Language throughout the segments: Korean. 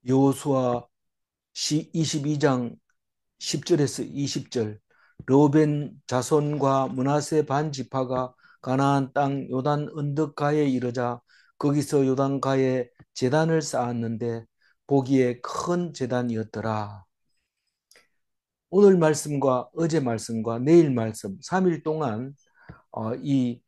여호수아 22장 10절에서 20절. 르우벤 자손과 므낫세 반 지파가 가나안 땅 요단 언덕가에 이르자 거기서 요단가에 제단을 쌓았는데 보기에 큰 제단이었더라. 오늘 말씀과 어제 말씀과 내일 말씀 3일 동안 이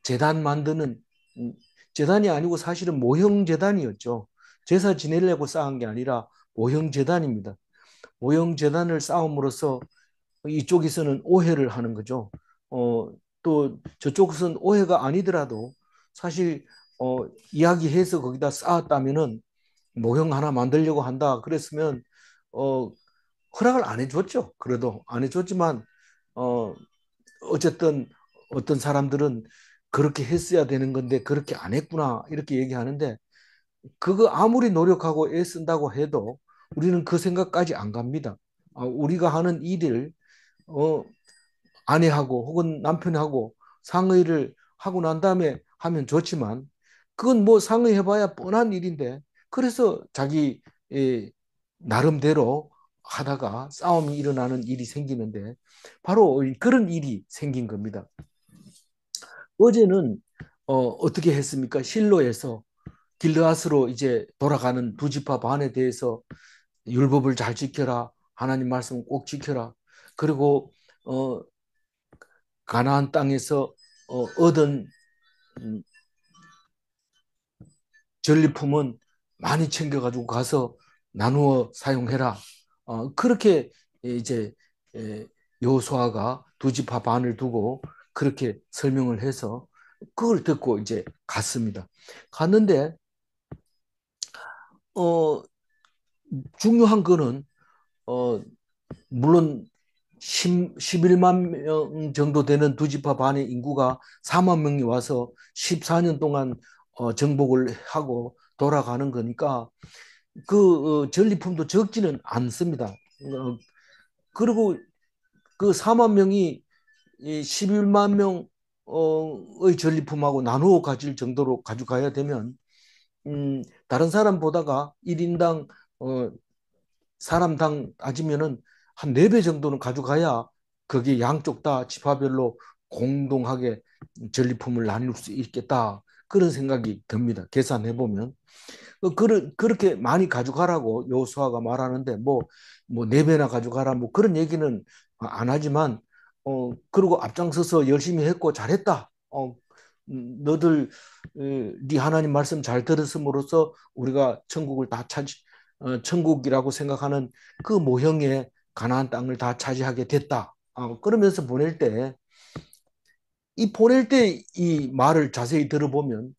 제단 만드는 음, 제단이 아니고 사실은 모형 제단이었죠. 제사 지내려고 쌓은 게 아니라 모형 제단입니다. 모형 제단을 쌓음으로써 이쪽에서는 오해를 하는 거죠. 어, 또 저쪽에서는 오해가 아니더라도 사실 이야기해서 거기다 쌓았다면은 모형 하나 만들려고 한다. 그랬으면 어, 허락을 안 해줬죠. 그래도 안 해줬지만 어, 어쨌든 어떤 사람들은 그렇게 했어야 되는 건데 그렇게 안 했구나 이렇게 얘기하는데 그거 아무리 노력하고 애쓴다고 해도 우리는 그 생각까지 안 갑니다. 우리가 하는 일을 어, 아내하고 혹은 남편하고 상의를 하고 난 다음에 하면 좋지만 그건 뭐 상의해봐야 뻔한 일인데 그래서 자기 나름대로 하다가 싸움이 일어나는 일이 생기는데 바로 그런 일이 생긴 겁니다. 어제는 어떻게 했습니까? 실로에서 길르앗으로 이제 돌아가는 두 지파 반에 대해서 율법을 잘 지켜라. 하나님 말씀 꼭 지켜라. 그리고 어, 가나안 땅에서 얻은 음, 전리품은 많이 챙겨가지고 가서 나누어 사용해라. 그렇게 이제 여호수아가 두 지파 반을 두고 그렇게 설명을 해서 그걸 듣고 이제 갔습니다. 갔는데 어, 중요한 거는 어, 물론 11만 명 정도 되는 두 지파 반의 인구가 4만 명이 와서 14년 동안 정복을 하고 돌아가는 거니까 그 전리품도 적지는 않습니다. 그리고 그 4만 명이 이 11만 명의 전리품하고 나누어 가질 정도로 가져가야 되면 다른 사람보다가 1인당 사람당 따지면은 한 4배 정도는 가져가야 그게 양쪽 다 지파별로 공동하게 전리품을 나눌 수 있겠다. 그런 생각이 듭니다. 계산해 보면. 그렇게 많이 가져가라고 여호수아가 말하는데 뭐 4배나 가져가라 뭐 그런 얘기는 안 하지만 그리고 앞장서서 열심히 했고 잘했다. 너들 네 하나님 말씀 잘 들었음으로써 우리가 천국을 다 천국이라고 생각하는 그 모형의 가나안 땅을 다 차지하게 됐다. 그러면서 보낼 때 이 말을 자세히 들어보면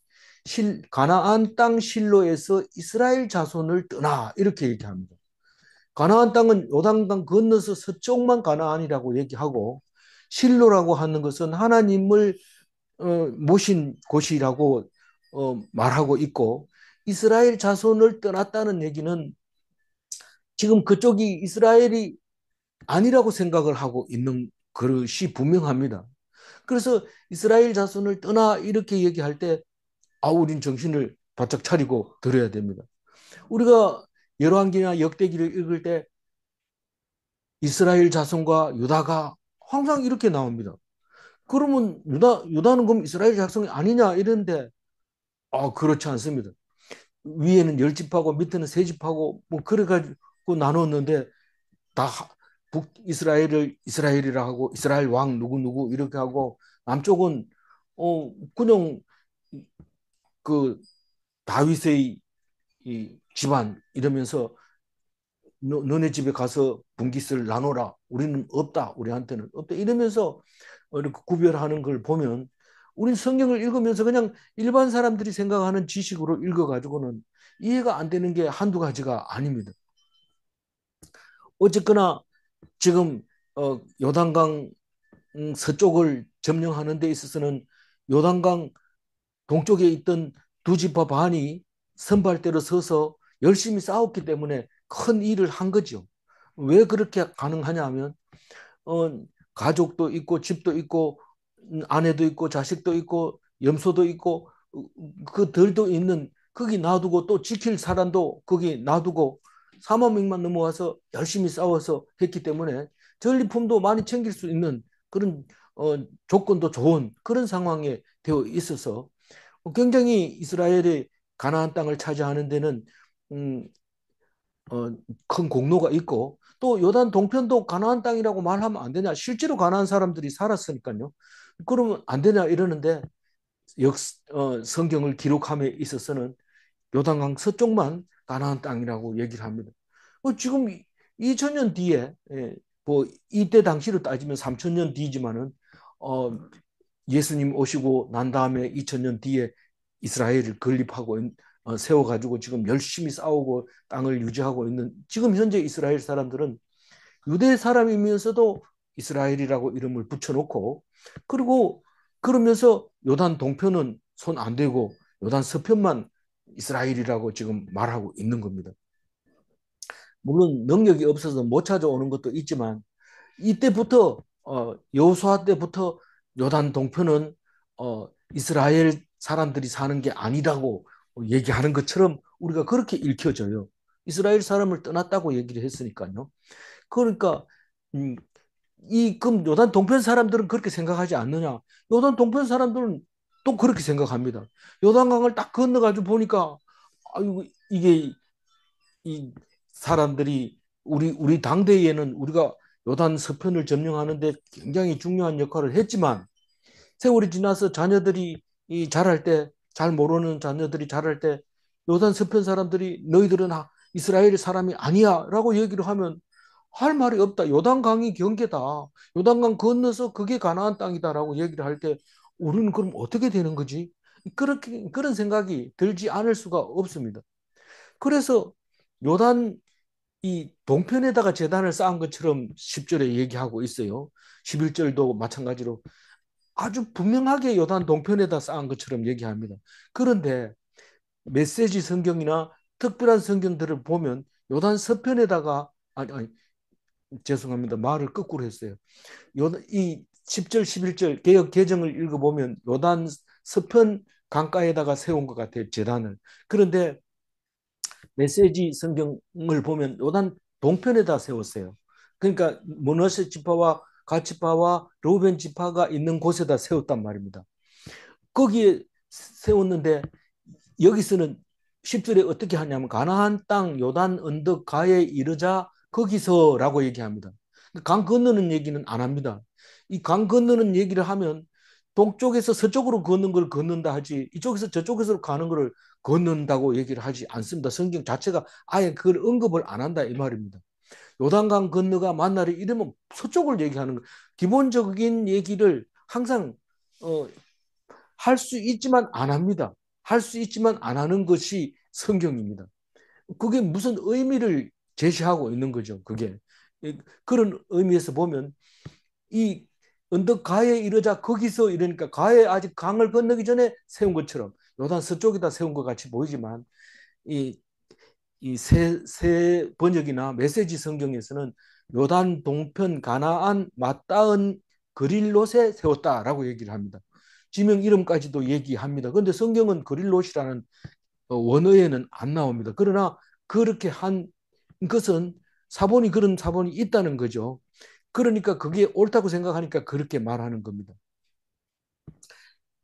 가나안 땅 실로에서 이스라엘 자손을 떠나 이렇게 얘기합니다. 가나안 땅은 요단강 건너서 서쪽만 가나안이라고 얘기하고 실로라고 하는 것은 하나님을 모신 곳이라고 말하고 있고 이스라엘 자손을 떠났다는 얘기는 지금 그쪽이 이스라엘이 아니라고 생각을 하고 있는 것이 분명합니다. 그래서 이스라엘 자손을 떠나 이렇게 얘기할 때 우린 정신을 바짝 차리고 들어야 됩니다. 우리가 열왕기나 역대기를 읽을 때 이스라엘 자손과 유다가 항상 이렇게 나옵니다. 그러면 유다는 그럼 이스라엘 자손이 아니냐 이런데 그렇지 않습니다. 위에는 열 집하고 밑에는 세 집하고 뭐 그래가지고 나눴는데 다 북이스라엘을 이스라엘이라 하고 이스라엘 왕 누구 이렇게 하고 남쪽은 그냥 그 다윗의 이 집안 이러면서 너네 집에 가서 분깃을 나눠라. 우리는 없다. 우리한테는 없다. 이러면서 이렇게 구별하는 걸 보면 우린 성경을 읽으면서 그냥 일반 사람들이 생각하는 지식으로 읽어가지고는 이해가 안 되는 게 한두 가지가 아닙니다. 어쨌거나 지금 요단강 서쪽을 점령하는 데 있어서는 요단강 동쪽에 있던 두 지파 반이 선발대로 서서 열심히 싸웠기 때문에 큰 일을 한 거죠. 왜 그렇게 가능하냐 하면 어, 가족도 있고 집도 있고 아내도 있고 자식도 있고 염소도 있고 그들도 있는 거기 놔두고 또 지킬 사람도 거기 놔두고 4만 명만 넘어와서 열심히 싸워서 했기 때문에 전리품도 많이 챙길 수 있는 그런 조건도 좋은 그런 상황에 되어 있어서 굉장히 이스라엘의 가나안 땅을 차지하는 데는 음, 어, 큰 공로가 있고 또 요단 동편도 가나안 땅이라고 말하면 안 되냐? 실제로 가나안 사람들이 살았으니까요. 그러면 안 되냐 이러는데 성경을 기록함에 있어서는 요단강 서쪽만 가나안 땅이라고 얘기를 합니다. 지금 2000년 뒤에 뭐 이때 당시로 따지면 3000년 뒤지만은 어, 예수님 오시고 난 다음에 2000년 뒤에 이스라엘을 건립하고 세워가지고 지금 열심히 싸우고 땅을 유지하고 있는 지금 현재 이스라엘 사람들은 유대 사람이면서도 이스라엘이라고 이름을 붙여놓고 그리고 그러면서 요단 동편은 손 안 대고 요단 서편만 이스라엘이라고 지금 말하고 있는 겁니다. 물론 능력이 없어서 못 찾아오는 것도 있지만 이때부터 여호수아 때부터 요단 동편은 이스라엘 사람들이 사는 게 아니라고 얘기하는 것처럼 우리가 그렇게 읽혀져요. 이스라엘 사람을 떠났다고 얘기를 했으니까요. 그러니까 음, 이 그럼 요단 동편 사람들은 그렇게 생각하지 않느냐? 요단 동편 사람들은 또 그렇게 생각합니다. 요단강을 딱 건너가지고 보니까 아이고 이게 이 사람들이 우리 당대에는 우리가 요단 서편을 점령하는데 굉장히 중요한 역할을 했지만 세월이 지나서 자녀들이 이 자랄 때 잘 모르는 자녀들이 자랄 때 요단 서편 사람들이 너희들은 이스라엘 사람이 아니야라고 얘기를 하면 할 말이 없다. 요단강이 경계다. 요단강 건너서 그게 가나안 땅이다라고 얘기를 할 때 우리는 그럼 어떻게 되는 거지? 그렇게 그런 생각이 들지 않을 수가 없습니다. 그래서 요단 이 동편에다가 제단을 쌓은 것처럼 10절에 얘기하고 있어요. 11절도 마찬가지로 아주 분명하게 요단 동편에다 쌓은 것처럼 얘기합니다. 그런데 메시지 성경이나 특별한 성경들을 보면 요단 서편에다가 아니 죄송합니다. 말을 거꾸로 했어요. 이 10절 11절 개역 개정을 읽어보면 요단 서편 강가에다가 세운 것 같아요. 제단을. 그런데 메시지 성경을 보면 요단 동편에다 세웠어요. 그러니까 므낫세 지파와 갓 지파와 르우벤 지파가 있는 곳에다 세웠단 말입니다. 거기에 세웠는데 여기서는 10절에 어떻게 하냐면 가나안 땅 요단 언덕 가에 이르자 거기서라고 얘기합니다. 강 건너는 얘기는 안 합니다. 이 강 건너는 얘기를 하면 동쪽에서 서쪽으로 걷는 걸 걷는다 하지 이쪽에서 저쪽에서 가는 걸 걷는다고 얘기를 하지 않습니다. 성경 자체가 아예 그걸 언급을 안 한다 이 말입니다. 요단강 건너가 만나리 이러면 서쪽을 얘기하는 거. 기본적인 얘기를 항상 할 수 있지만 안 합니다. 할 수 있지만 안 하는 것이 성경입니다. 그게 무슨 의미를 제시하고 있는 거죠. 그게 그런 의미에서 보면 이 언덕 가에 이르자 거기서 이러니까 가에 아직 강을 건너기 전에 세운 것처럼 요단 서쪽에다 세운 것 같이 보이지만 이 새 번역이나 메시지 성경에서는 요단 동편 가나안 맞닿은 그릴롯에 세웠다라고 얘기를 합니다. 지명 이름까지도 얘기합니다. 그런데 성경은 그릴롯이라는 원어에는 안 나옵니다. 그러나 그렇게 한 것은 사본이 그런 사본이 있다는 거죠. 그러니까 그게 옳다고 생각하니까 그렇게 말하는 겁니다.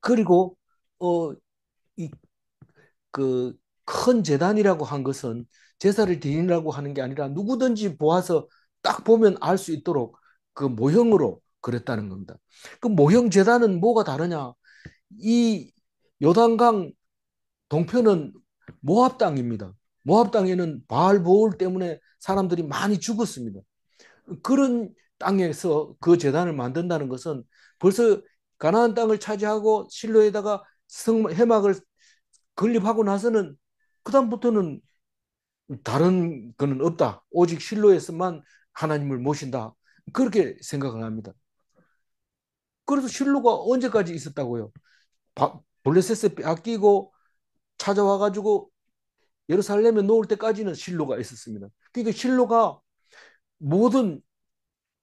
그리고 어, 이 그 큰 재단이라고 한 것은 제사를 드리라고 하는 게 아니라 누구든지 보아서 딱 보면 알 수 있도록 그 모형으로 그랬다는 겁니다. 그 모형 재단은 뭐가 다르냐? 이 요단강 동편은 모압 땅입니다. 모압 땅에는 바알 보울 때문에 사람들이 많이 죽었습니다. 그런 땅에서 그 재단을 만든다는 것은 벌써 가나안 땅을 차지하고 실로에다가 해막을 건립하고 나서는 그다음부터는 다른 거는 없다. 오직 실로에서만 하나님을 모신다. 그렇게 생각을 합니다. 그래서 실로가 언제까지 있었다고요? 블레셋에 빼앗기고 찾아와가지고 예루살렘에 놓을 때까지는 실로가 있었습니다. 그러니까 실로가 모든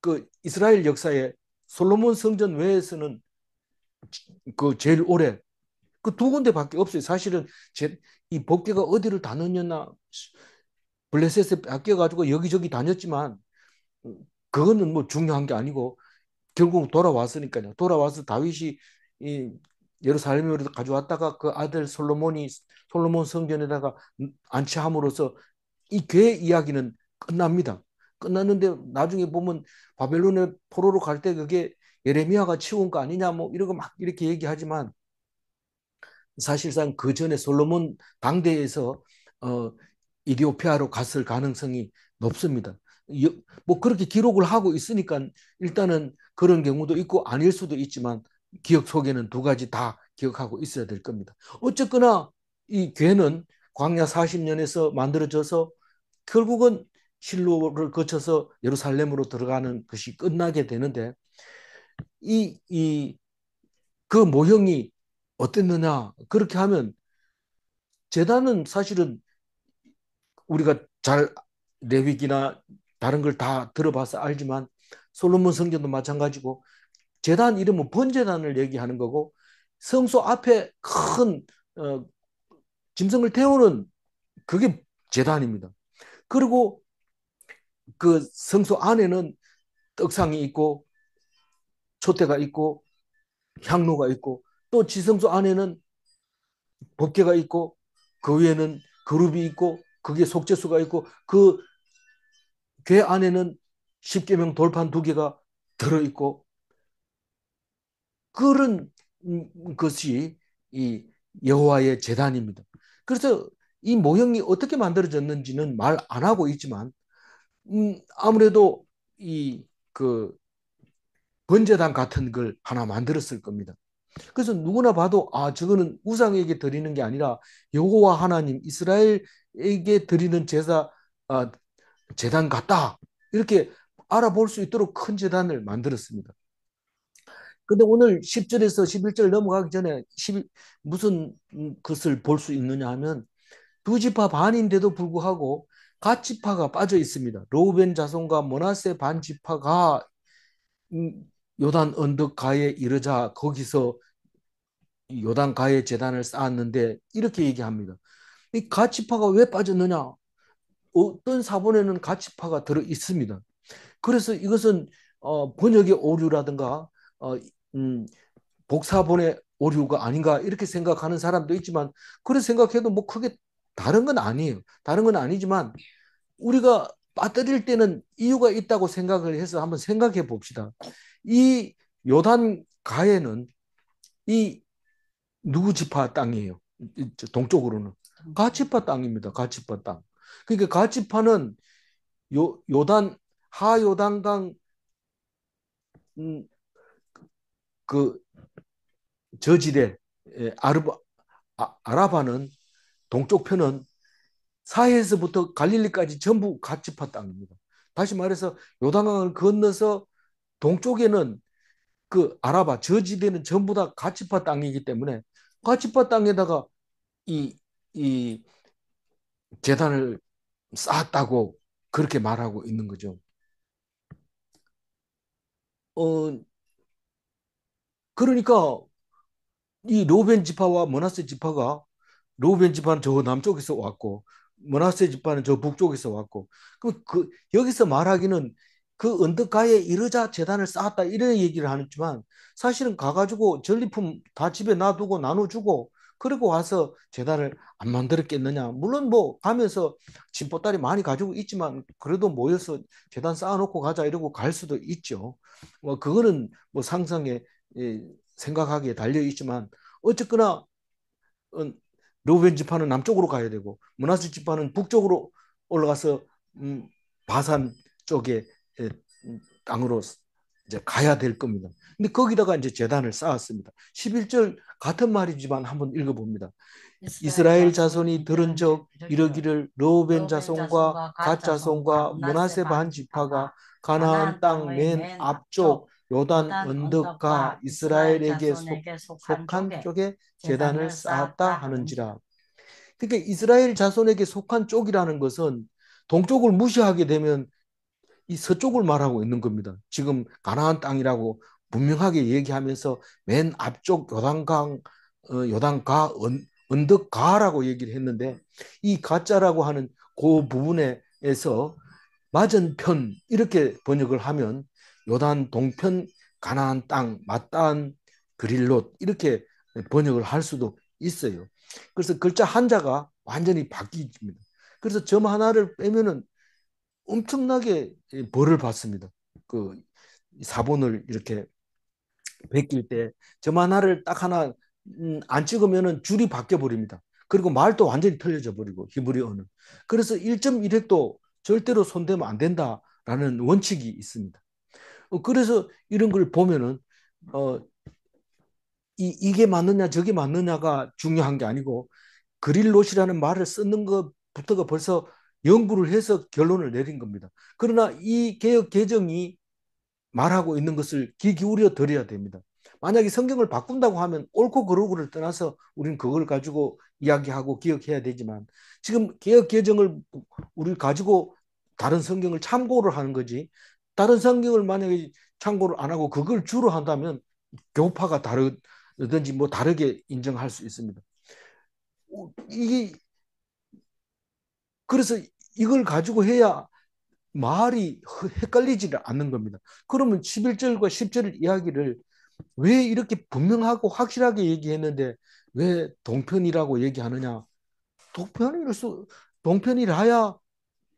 그 이스라엘 역사에 솔로몬 성전 외에서는 그 제일 오래 그 두 군데밖에 없어요. 사실은 이 법궤가 어디를 다녔냐, 블레셋에 뺏겨가지고 여기저기 다녔지만 그거는 뭐 중요한 게 아니고 결국 돌아왔으니까요. 돌아와서 다윗이 이 예루살렘으로 가져왔다가 그 아들 솔로몬이 솔로몬 성전에다가 안치함으로써 이 괴 이야기는 끝납니다. 끝났는데 나중에 보면 바벨론의 포로로 갈 때 그게 예레미야가 치운 거 아니냐 뭐 이러고 막 이렇게 얘기하지만 사실상 그 전에 솔로몬 당대에서 어, 이디오피아로 갔을 가능성이 높습니다. 뭐 그렇게 기록을 하고 있으니까 일단은 그런 경우도 있고 아닐 수도 있지만 기억 속에는 두 가지 다 기억하고 있어야 될 겁니다. 어쨌거나 이 괴는 광야 40년에서 만들어져서 결국은 실로를 거쳐서 예루살렘으로 들어가는 것이 끝나게 되는데 이 그 모형이 어땠느냐 그렇게 하면 제단은 사실은 우리가 잘 레위기나 다른 걸 다 들어봐서 알지만 솔로몬 성전도 마찬가지고 제단 이름은 번제단을 얘기하는 거고 성소 앞에 큰 짐승을 태우는 그게 제단입니다. 그리고 그 성소 안에는 떡상이 있고 촛대가 있고 향로가 있고 또 지성소 안에는 법궤가 있고 그 위에는 그룹이 있고 그게 속죄수가 있고 그 궤 안에는 십계명 돌판 두 개가 들어있고 그런 것이 이 여호와의 제단입니다. 그래서 이 모형이 어떻게 만들어졌는지는 말 안 하고 있지만 아무래도 이 그 번제단 같은 걸 하나 만들었을 겁니다. 그래서 누구나 봐도 아 저거는 우상에게 드리는 게 아니라 여호와 하나님 이스라엘에게 드리는 제사 아, 제단 같다 이렇게 알아볼 수 있도록 큰 제단을 만들었습니다. 근데 오늘 10절에서 11절 넘어가기 전에 무슨 것을 볼 수 있느냐 하면 두 지파 반인데도 불구하고 갓 지파가 빠져 있습니다. 로우벤 자손과 므낫세 반 지파가 요단 언덕 가에 이르자 거기서 요단 가에 제단을 쌓았는데 이렇게 얘기합니다. 이 갓 지파가 왜 빠졌느냐? 어떤 사본에는 갓 지파가 들어 있습니다. 그래서 이것은 번역의 오류라든가 어, 음, 복사본의 오류가 아닌가 이렇게 생각하는 사람도 있지만 그렇게 생각해도 뭐 크게 다른 건 아니에요. 다른 건 아니지만 우리가 빠뜨릴 때는 이유가 있다고 생각을 해서 한번 생각해 봅시다. 이 요단 가에는 이 누구 지파 땅이에요? 동쪽으로는 가치파 땅입니다. 가치파 땅. 그러니까 가치파는 요단 하요단강 음, 그 저지대 아라바는 동쪽 편은 사해에서부터 갈릴리까지 전부 갓지파 땅입니다. 다시 말해서 요단강을 건너서 동쪽에는 그 아라바 저지대는 전부 다 갓지파 땅이기 때문에 갓지파 땅에다가 이, 이 재단을 쌓았다고 그렇게 말하고 있는 거죠. 어, 그러니까 이 로벤 지파와 머나세 지파가 로벤 지파는 저 남쪽에서 왔고 머나세 지파는 저 북쪽에서 왔고 그 여기서 말하기는 그 언덕가에 이르자 제단을 쌓았다 이런 얘기를 하지만 사실은 가가지고 전리품 다 집에 놔두고 나눠주고 그리고 와서 제단을 안 만들었겠느냐 물론 뭐 가면서 짐보따리 많이 가지고 있지만 그래도 모여서 제단 쌓아놓고 가자 이러고 갈 수도 있죠. 뭐 그거는 뭐 상상에 생각하기에 달려 있지만 어쨌거나 어, 르우벤 지파는 남쪽으로 가야 되고 므낫세 지파는 북쪽으로 올라가서 음, 바산 쪽에 땅으로 이제 가야 될 겁니다. 근데 거기다가 이제 제단을 쌓았습니다. 11절 같은 말이지만 한번 읽어봅니다. 이스라엘 자손이 들은즉 이르기를 르우벤 자손과 갓 자손과 므낫세 반 지파가 가나안 땅 맨 앞쪽 요단 언덕가 이스라엘에게 속한 쪽에 제단을 쌓았다 하는지라. 그러니까 이스라엘 자손에게 속한 쪽이라는 것은 동쪽을 무시하게 되면 이 서쪽을 말하고 있는 겁니다. 지금 가나안 땅이라고 분명하게 얘기하면서 맨 앞쪽 요단강 요단가 언덕가라고 얘기를 했는데 이 가짜라고 하는 그 부분에서 맞은편 이렇게 번역을 하면 요단 동편 가나안 땅 마땅 그릴롯 이렇게 번역을 할 수도 있어요. 그래서 글자 한자가 완전히 바뀝니다. 그래서 점 하나를 빼면은 엄청나게 벌을 받습니다. 그 사본을 이렇게 베낄 때 점 하나를 딱 하나 안 찍으면은 줄이 바뀌어 버립니다. 그리고 말도 완전히 틀려져 버리고 히브리어는. 그래서 1.1획도 절대로 손대면 안 된다라는 원칙이 있습니다. 그래서 이런 걸 보면은 어, 이게 맞느냐 저게 맞느냐가 중요한 게 아니고 그릴롯이라는 말을 쓰는 것부터가 벌써 연구를 해서 결론을 내린 겁니다. 그러나 이 개혁 개정이 말하고 있는 것을 귀 기울여 들어야 됩니다. 만약에 성경을 바꾼다고 하면 옳고 그르고를 떠나서 우리는 그걸 가지고 이야기하고 기억해야 되지만 지금 개혁 개정을 우리 가지고 다른 성경을 참고를 하는 거지 다른 성경을 만약에 참고를 안 하고 그걸 주로 한다면 교파가 다르든지 뭐 다르게 인정할 수 있습니다. 이게 그래서 이걸 가지고 해야 말이 헷갈리지를 않는 겁니다. 그러면 11절과 10절 이야기를 왜 이렇게 분명하고 확실하게 얘기했는데 왜 동편이라고 얘기하느냐? 동편일 수, 동편이라야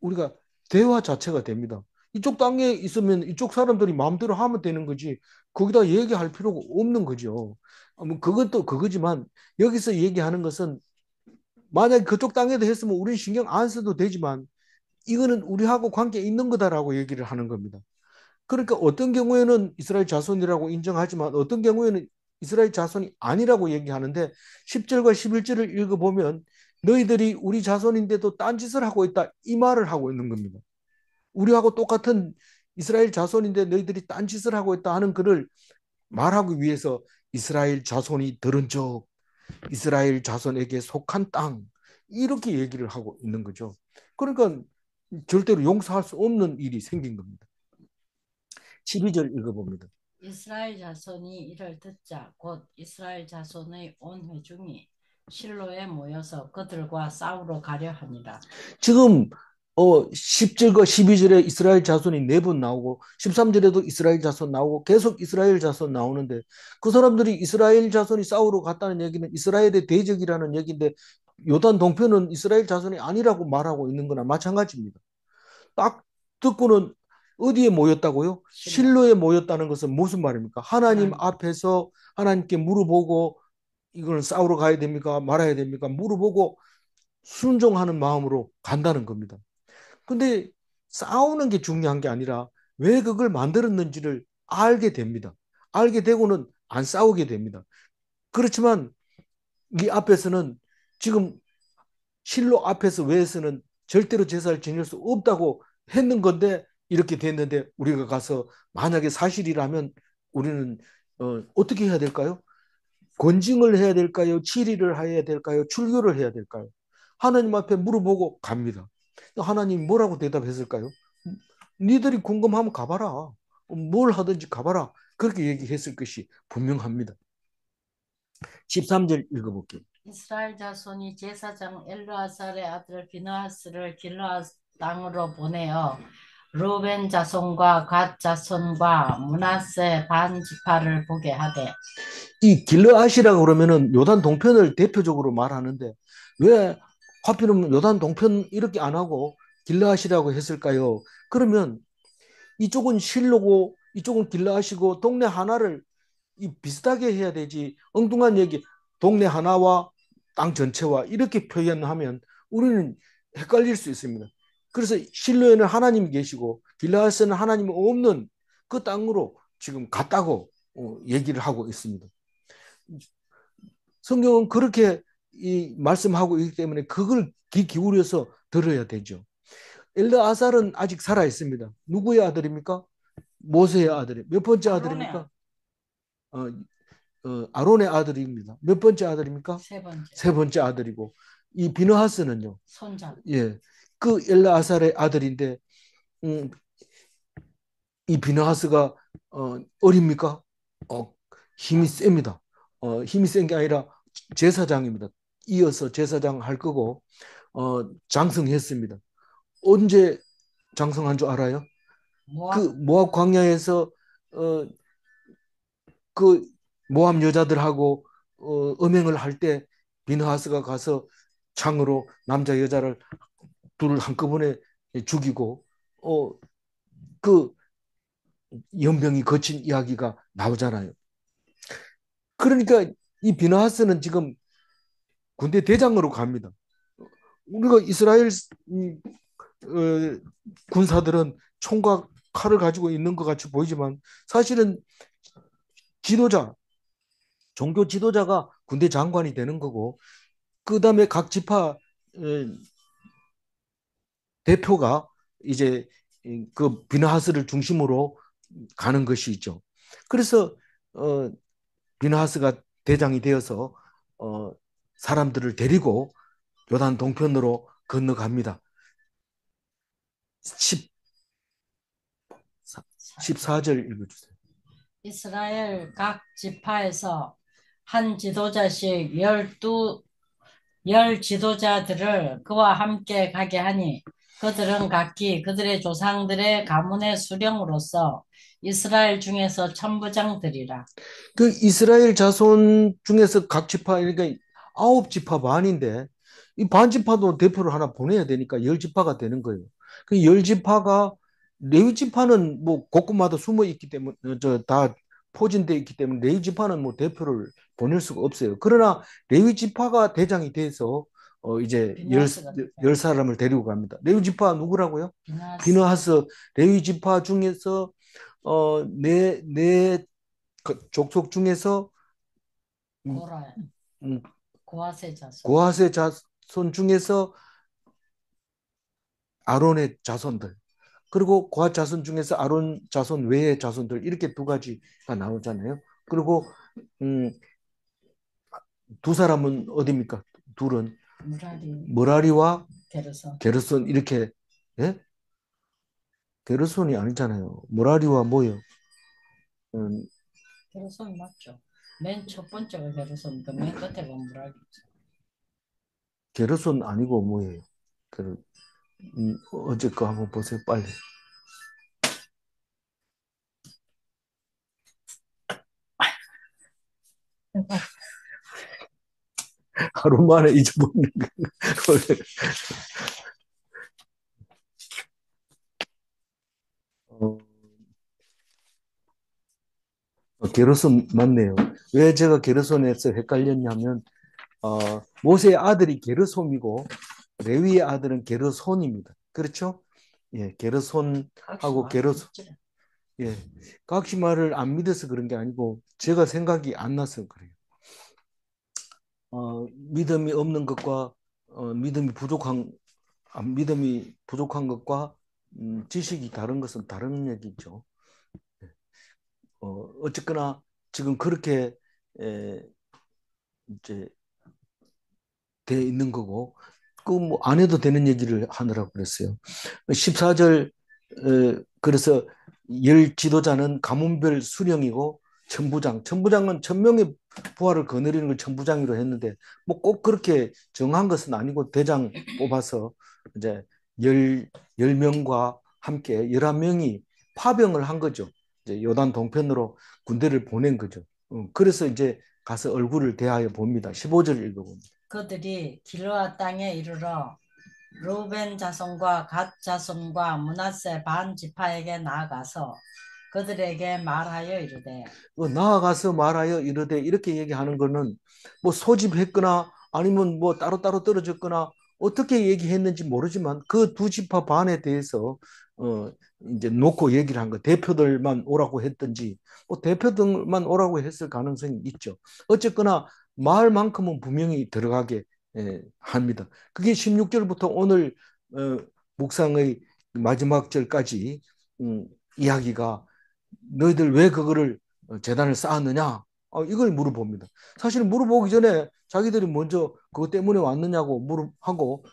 우리가 대화 자체가 됩니다. 이쪽 땅에 있으면 이쪽 사람들이 마음대로 하면 되는 거지. 거기다 얘기할 필요가 없는 거죠. 뭐 그것도 그거지만 여기서 얘기하는 것은 만약 그쪽 땅에도 했으면 우리는 신경 안 써도 되지만 이거는 우리하고 관계 있는 거다라고 얘기를 하는 겁니다. 그러니까 어떤 경우에는 이스라엘 자손이라고 인정하지만 어떤 경우에는 이스라엘 자손이 아니라고 얘기하는데 10절과 11절을 읽어보면 너희들이 우리 자손인데도 딴짓을 하고 있다 이 말을 하고 있는 겁니다. 우리하고 똑같은 이스라엘 자손인데 너희들이 딴짓을 하고 있다 하는 글을 말하기 위해서 이스라엘 자손이 들은 적 이스라엘 자손에게 속한 땅 이렇게 얘기를 하고 있는 거죠. 그러니까 절대로 용서할 수 없는 일이 생긴 겁니다. 12절 읽어봅니다. 이스라엘 자손이 이를 듣자 곧 이스라엘 자손의 온 회중이 실로에 모여서 그들과 싸우러 가려 하니라. 지금 10절과 12절에 이스라엘 자손이 4번 나오고 13절에도 이스라엘 자손 나오고 계속 이스라엘 자손 나오는데 그 사람들이 이스라엘 자손이 싸우러 갔다는 얘기는 이스라엘의 대적이라는 얘기인데 요단 동편은 이스라엘 자손이 아니라고 말하고 있는 거나 마찬가지입니다. 딱 듣고는 어디에 모였다고요? 실로에 모였다는 것은 무슨 말입니까? 하나님 앞에서 하나님께 물어보고 이걸 싸우러 가야 됩니까? 말아야 됩니까? 물어보고 순종하는 마음으로 간다는 겁니다. 근데 싸우는 게 중요한 게 아니라 왜 그걸 만들었는지를 알게 됩니다. 알게 되고는 안 싸우게 됩니다. 그렇지만 이 앞에서는 지금 실로 앞에서 외에서는 절대로 제사를 지낼 수 없다고 했는 건데 이렇게 됐는데 우리가 가서 만약에 사실이라면 우리는 어떻게 해야 될까요? 권징을 해야 될까요? 치리를 해야 될까요? 출교를 해야 될까요? 하나님 앞에 물어보고 갑니다. 하나님 뭐라고 대답했을까요? 니들이 궁금하면 가봐라. 뭘 하든지 가봐라. 그렇게 얘기했을 것이 분명합니다. 13절 읽어볼게요. 이스라엘 자손이 제사장 엘르아살의 아들 비느하스를 길르앗 땅으로 보내어 루벤 자손과 갓 자손과 므낫세 반 지파를 보게 하되 이 길르앗이라고 그러면은 요단 동편을 대표적으로 말하는데 왜 하필이면 요단 동편 이렇게 안 하고 길르앗이라고 했을까요? 그러면 이쪽은 실로고 이쪽은 길르앗이고 동네 하나를 비슷하게 해야 되지 엉뚱한 얘기 동네 하나와 땅 전체와 이렇게 표현하면 우리는 헷갈릴 수 있습니다. 그래서 실로에는 하나님이 계시고 길르앗에는 하나님이 없는 그 땅으로 지금 갔다고 얘기를 하고 있습니다. 성경은 그렇게 말씀하고 있기 때문에 그걸 귀 기울여서 들어야 되죠. 엘르아살은 아직 살아 있습니다. 누구의 아들입니까? 모세의 아들이 몇 번째 아들입니까? 어, 아론의 아들입니다. 몇 번째 아들입니까? 세 번째. 세 번째 아들이고 이 비느하스는요. 손자. 예, 그 엘르아살의 아들인데 음, 이 비느하스가 어립니까? 힘이 셉니다. 힘이 센 게 아니라 제사장입니다. 이어서 제사장 할 거고 장성했습니다. 언제 장성한 줄 알아요? 그 모압 모압 광야에서 어, 그 모압 여자들하고 음행을 할 때 비느하스가 가서 창으로 남자 여자를 둘을 한꺼번에 죽이고 어, 그 연병이 거친 이야기가 나오잖아요. 그러니까 이 비느하스는 지금 군대 대장으로 갑니다. 우리가 이스라엘 군사들은 총과 칼을 가지고 있는 것 같이 보이지만 사실은 지도자, 종교 지도자가 군대 장관이 되는 거고 그 다음에 각 지파 대표가 이제 그 비나하스를 중심으로 가는 것이죠. 그래서 비나하스가 대장이 되어서 어, 사람들을 데리고 요단 동편으로 건너갑니다. 10, 14절 읽어주세요. 이스라엘 각 지파에서 한 지도자씩 열 지도자들을 그와 함께 가게 하니 그들은 각기 그들의 조상들의 가문의 수령으로서 이스라엘 중에서 천부장들이라. 그 이스라엘 자손 중에서 각 지파 그러니까 9지파 반인데 이 반지파도 대표를 하나 보내야 되니까 10지파가 되는 거예요. 그 10지파가 레위 지파는 뭐 곳곳마다 숨어 있기 때문에 저 다 포진돼 있기 때문에 레위 지파는 뭐 대표를 보낼 수가 없어요. 그러나 레위 지파가 대장이 돼서 이제 비느하스가 열 사람을 데리고 갑니다. 레위 지파 누구라고요? 비느하스 비느하스 레위 지파 중에서 네 족속 중에서 고라 음, 고아세 자손 고아세 자손 중에서 아론의 자손들 그리고 고아 자손 중에서 아론 자손 외의 자손들 이렇게 두 가지가 나오잖아요. 그리고 음, 두 사람은 어디입니까? 둘은 무라리 머라리와 게르손 게르손 이렇게 예? 게르손이 아니잖아요. 머라리와 뭐요? 음, 게르손 맞죠? 맨 첫 번째가 게르손이니까 맨 끝에가 무라리죠. 게르손 아니고 뭐예요? 그, 어제 거 한번 보세요. 빨리. 하루 만에 잊어버리는 거예요. 어, 게르손 맞네요. 왜 제가 게르손에서 헷갈렸냐면 모세의 아들이 게르솜이고 레위의 아들은 게르손입니다. 그렇죠? 예, 게르손하고 게르손. 예, 각시말을 안 믿어서 그런 게 아니고 제가 생각이 안 나서 그래요. 믿음이 없는 것과 믿음이 부족한 것과 지식이 다른 것은 다른 얘기죠. 어쨌거나 지금 그렇게 에, 이제 돼 있는 거고 그 뭐 안 해도 되는 얘기를 하느라고 그랬어요. 14절 그래서 열 지도자는 가문별 수령이고 천부장은 천명의 부하를 거느리는 걸 천부장으로 했는데 뭐 꼭 그렇게 정한 것은 아니고 대장 뽑아서 이제 열 명과 함께 11명이 파병을 한 거죠. 이제 요단 동편으로 군대를 보낸 거죠. 그래서 이제 가서 얼굴을 대하여 봅니다. 15절 읽어봅니다. 그들이 길르앗 땅에 이르러 루벤 자손과 갓 자손과 므낫세 반 지파에게 나아가서 그들에게 말하여 이르되 나아가서 말하여 이르되 이렇게 얘기하는 거는 뭐 소집했거나 아니면 뭐 따로따로 떨어졌거나 어떻게 얘기했는지 모르지만 그 두 지파 반에 대해서 어 이제 놓고 얘기를 한 거 대표들만 오라고 했든지 뭐 대표들만 오라고 했을 가능성이 있죠. 어쨌거나 말만큼은 분명히 들어가게 합니다. 그게 16절부터 오늘 묵상의 마지막 절까지 이야기가 너희들 왜 그거를 재단을 쌓았느냐? 이걸 물어봅니다. 사실 물어보기 전에 자기들이 먼저 그것 때문에 왔느냐고 하고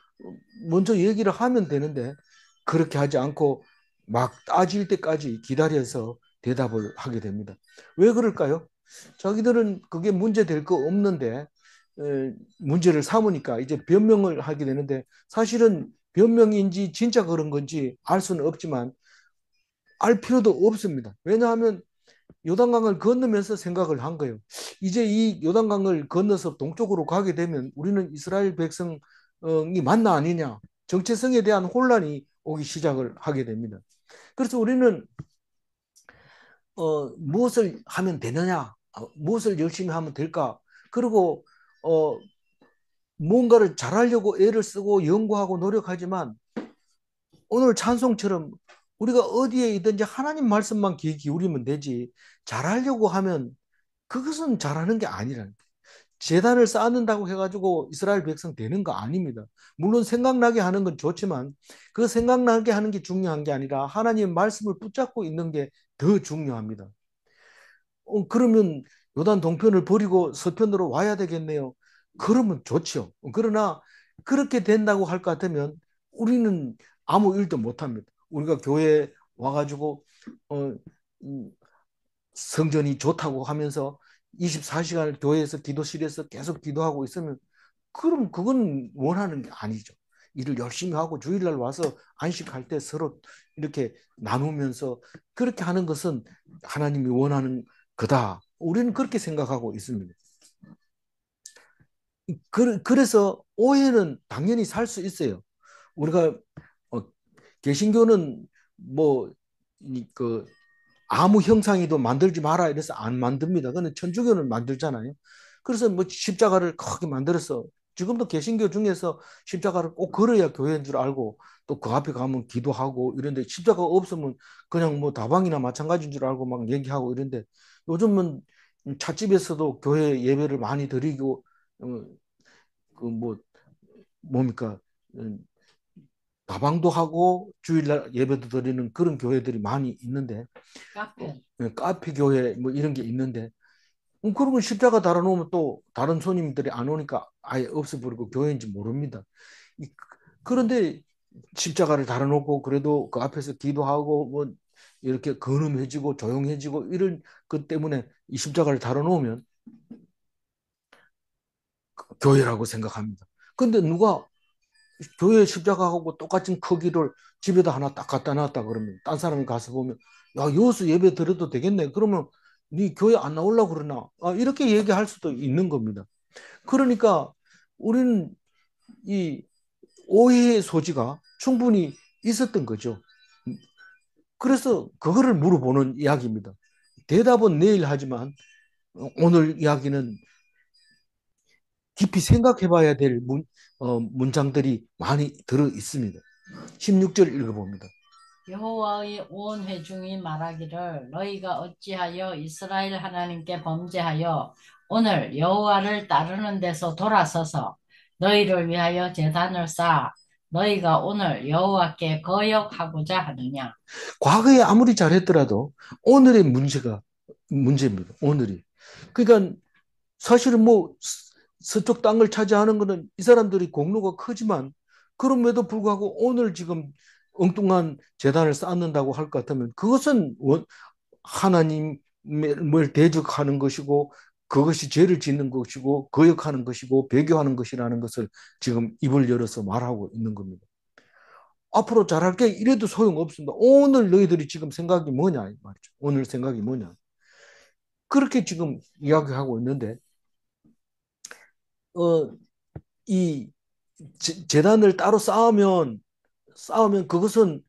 먼저 얘기를 하면 되는데 그렇게 하지 않고 막 따질 때까지 기다려서 대답을 하게 됩니다. 왜 그럴까요? 자기들은 그게 문제 될 거 없는데 문제를 삼으니까 이제 변명을 하게 되는데 사실은 변명인지 진짜 그런 건지 알 수는 없지만 알 필요도 없습니다. 왜냐하면 요단강을 건너면서 생각을 한 거예요. 이제 이 요단강을 건너서 동쪽으로 가게 되면 우리는 이스라엘 백성이 맞나 아니냐 정체성에 대한 혼란이 오기 시작을 하게 됩니다. 그래서 우리는 무엇을 하면 되느냐, 무엇을 열심히 하면 될까, 그리고 어, 뭔가를 잘하려고 애를 쓰고 연구하고 노력하지만 오늘 찬송처럼 우리가 어디에 있든지 하나님 말씀만 귀 기울이면 되지 잘하려고 하면 그것은 잘하는 게 아니라는 거예요. 재단을 쌓는다고 해가지고 이스라엘 백성 되는 거 아닙니다. 물론 생각나게 하는 건 좋지만 그 생각나게 하는 게 중요한 게 아니라 하나님의 말씀을 붙잡고 있는 게 더 중요합니다. 그러면 요단 동편을 버리고 서편으로 와야 되겠네요. 그러면 좋죠. 그러나 그렇게 된다고 할 것 같으면 우리는 아무 일도 못 합니다. 우리가 교회에 와가지고 어, 음, 성전이 좋다고 하면서 24시간을 교회에서 기도실에서 계속 기도하고 있으면 그럼 그건 원하는 게 아니죠. 일을 열심히 하고 주일날 와서 안식할 때 서로 이렇게 나누면서 그렇게 하는 것은 하나님이 원하는 거다. 우리는 그렇게 생각하고 있습니다. 그래서 오해는 당연히 살 수 있어요. 우리가 어, 개신교는 뭐 그 아무 형상이도 만들지 마라 이래서 안 만듭니다. 그는 천주교는 만들잖아요. 그래서 뭐 십자가를 크게 만들어서 지금도 개신교 중에서 십자가를 꼭 걸어야 교회인 줄 알고 또 그 앞에 가면 기도하고 이런데 십자가 없으면 그냥 뭐 다방이나 마찬가지인 줄 알고 막 얘기하고 이런데 요즘은 찻집에서도 교회 예배를 많이 드리고 그뭐 뭡니까 다방도 하고 주일날 예배도 드리는 그런 교회들이 많이 있는데 카페. 카페 교회 뭐 이런 게 있는데 그러면 십자가 달아놓으면 또 다른 손님들이 안 오니까 아예 없애버리고 교회인지 모릅니다. 그런데 십자가를 달아놓고 그래도 그 앞에서 기도하고 뭐 이렇게 근엄해지고 조용해지고 이런 것 때문에 이 십자가를 달아놓으면 교회라고 생각합니다. 근데 누가 교회 십자가하고 똑같은 크기를 집에다 하나 딱 갖다 놨다 그러면 딴 사람이 가서 보면 야 여기서 예배 드려도 되겠네. 그러면 네 교회 안 나오려고 그러나 이렇게 얘기할 수도 있는 겁니다. 그러니까 우리는 이 오해의 소지가 충분히 있었던 거죠. 그래서 그거를 물어보는 이야기입니다. 대답은 내일 하지만 오늘 이야기는 깊이 생각해 봐야 될 문장들이 많이 들어 있습니다. 16절 읽어봅니다. 여호와의 온 회중이 말하기를 너희가 어찌하여 이스라엘 하나님께 범죄하여 오늘 여호와를 따르는 데서 돌아서서 너희를 위하여 제단을 쌓아 너희가 오늘 여호와께 거역하고자 하느냐. 과거에 아무리 잘했더라도 오늘의 문제입니다. 오늘이. 그러니까 사실은 뭐 서쪽 땅을 차지하는 것은 이 사람들이 공로가 크지만 그럼에도 불구하고 오늘 지금 엉뚱한 재단을 쌓는다고 할 것 같으면 그것은 하나님을 대적하는 것이고 그것이 죄를 짓는 것이고 거역하는 것이고 배교하는 것이라는 것을 지금 입을 열어서 말하고 있는 겁니다. 앞으로 잘할게 이래도 소용없습니다. 오늘 너희들이 지금 생각이 뭐냐 말이죠. 오늘 생각이 뭐냐. 그렇게 지금 이야기하고 있는데 어, 이 재단을 따로 쌓으면 그것은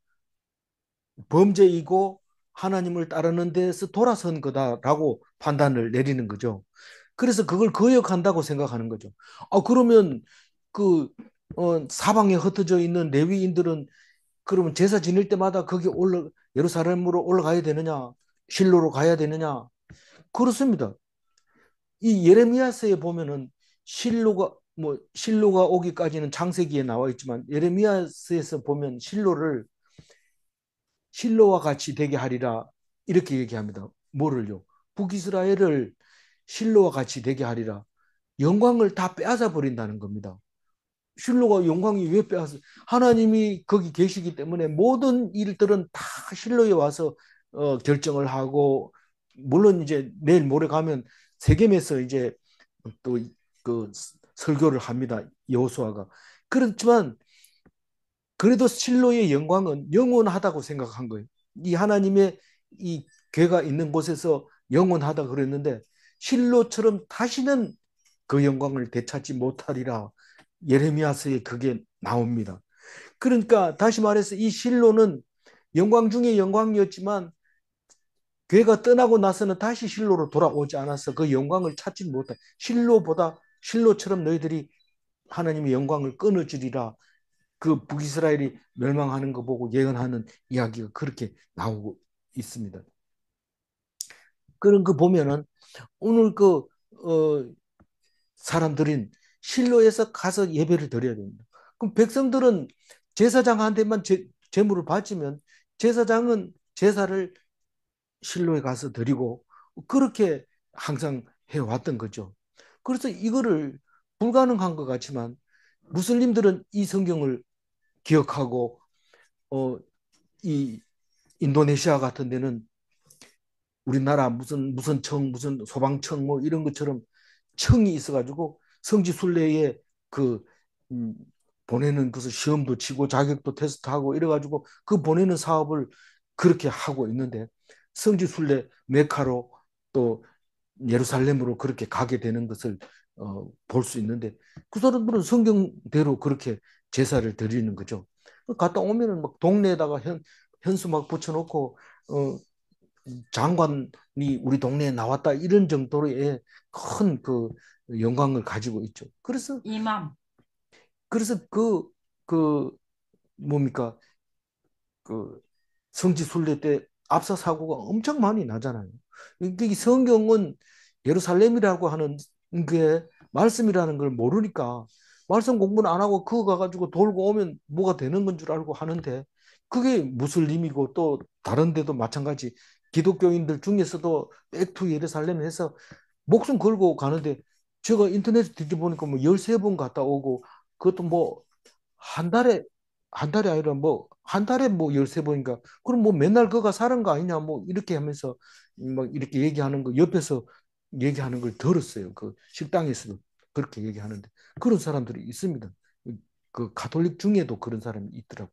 범죄이고 하나님을 따르는 데서 돌아선 거다라고 판단을 내리는 거죠. 그래서 그걸 거역한다고 생각하는 거죠. 그러면 그 사방에 흩어져 있는 레위인들은 그러면 제사 지낼 때마다 거기 예루살렘으로 올라가야 되느냐? 실로로 가야 되느냐? 그렇습니다. 이 예레미야서에 보면은 실로가 오기까지는 창세기에 나와 있지만 예레미야서에서 보면 실로와 같이 되게 하리라 이렇게 얘기합니다. 뭐를요? 북이스라엘을 실로와 같이 되게 하리라. 영광을 다 빼앗아 버린다는 겁니다. 실로가 영광이 왜 빼앗아? 하나님이 거기 계시기 때문에 모든 일들은 다 실로에 와서 결정을 하고 물론 이제 내일 모레 가면 세겜에서 이제 또 그 설교를 합니다. 여호수아가. 그렇지만 그래도 실로의 영광은 영원하다고 생각한 거예요. 이 하나님의 이 괴가 있는 곳에서 영원하다 그랬는데 실로처럼 다시는 그 영광을 되찾지 못하리라. 예레미야서에 그게 나옵니다. 그러니까 다시 말해서 이 실로는 영광 중에 영광이었지만 괴가 떠나고 나서는 다시 실로로 돌아오지 않아서 그 영광을 찾지 못해. 실로처럼 너희들이 하나님의 영광을 끊어주리라. 그 북이스라엘이 멸망하는 거 보고 예언하는 이야기가 그렇게 나오고 있습니다. 그런 거 보면은 오늘 사람들은 실로에서 가서 예배를 드려야 됩니다. 그럼 백성들은 제사장한테만 제물을 바치면 제사장은 제사를 실로에 가서 드리고 그렇게 항상 해왔던 거죠. 그래서 이거를 불가능한 것 같지만 무슬림들은 이 성경을 기억하고 이 인도네시아 같은 데는 우리나라 무슨 청 무슨 소방청 뭐 이런 것처럼 청이 있어가지고 성지 순례에 그 음, 보내는 것을 시험도 치고 자격도 테스트하고 이래가지고 그 보내는 사업을 그렇게 하고 있는데 성지 순례 메카로 또 예루살렘으로 그렇게 가게 되는 것을 볼 수 있는데 그 사람들은 성경대로 그렇게 제사를 드리는 거죠. 갔다 오면은 막 동네에다가 현수 막 붙여놓고 장관이 우리 동네에 나왔다 이런 정도의 큰 그 영광을 가지고 있죠. 이맘. 그래서 그 뭡니까 그 성지 순례 때 압사 사고가 엄청 많이 나잖아요. 이 성경은 예루살렘이라고 하는 게 말씀이라는 걸 모르니까 말씀 공부는 안 하고 그거 가가지고 돌고 오면 뭐가 되는 건 줄 알고 하는데 그게 무슬림이고 또 다른 데도 마찬가지 기독교인들 중에서도 백투 예루살렘 해서 목숨 걸고 가는데 제가 인터넷에 뒤져보니까 뭐 13번 갔다 오고 그것도 뭐 한 달에 한 달이 아니라 뭐 한 달에 뭐 13번인가 그럼 뭐 맨날 그가 사는 거 아니냐 뭐 이렇게 하면서 막 이렇게 얘기하는 거 옆에서 얘기하는 걸 들었어요. 그 식당에서도 그렇게 얘기하는데 그런 사람들이 있습니다. 그 가톨릭 중에도 그런 사람이 있더라고.